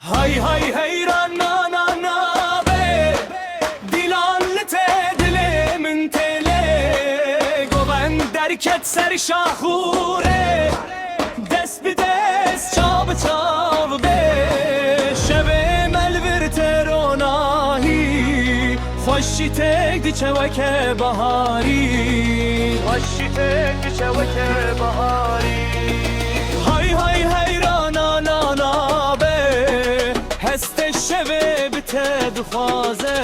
Hay hay heyran na na na be Dilan te dilimin tele Goven derket ser şahure Des bi des çav çav be Şeve melvir teronahi Hoşi tek di çeveke bahari Hoşi tek di çeveke bahari Hay hay heyran na na na هست شوه به تدخوازه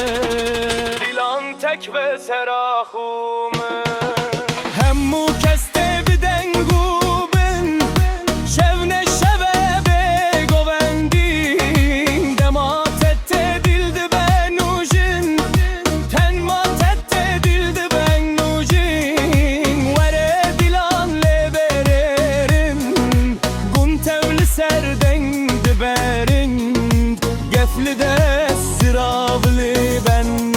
دیلان تک و سراخومه همو کسته بدنگو بن شونه شوه به گوندین دماتت دیلد بنوجین تنماتت دیلد بنوجین وره دیلان لبررم گون تول سردن دبرن Gefli de sıravlı ben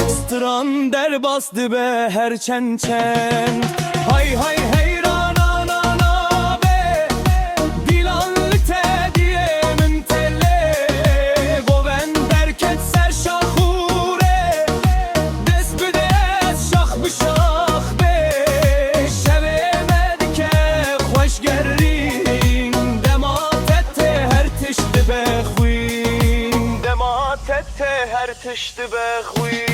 Stran der bastı be her çen çen Hay hay heyran ana ana be Dilanlı te diyemin tele Goven derket ser şahure Des bi des şah bi şah be Şevemedike hoş gerin Dematet te her tişti be خوی تته هر تشت بخوی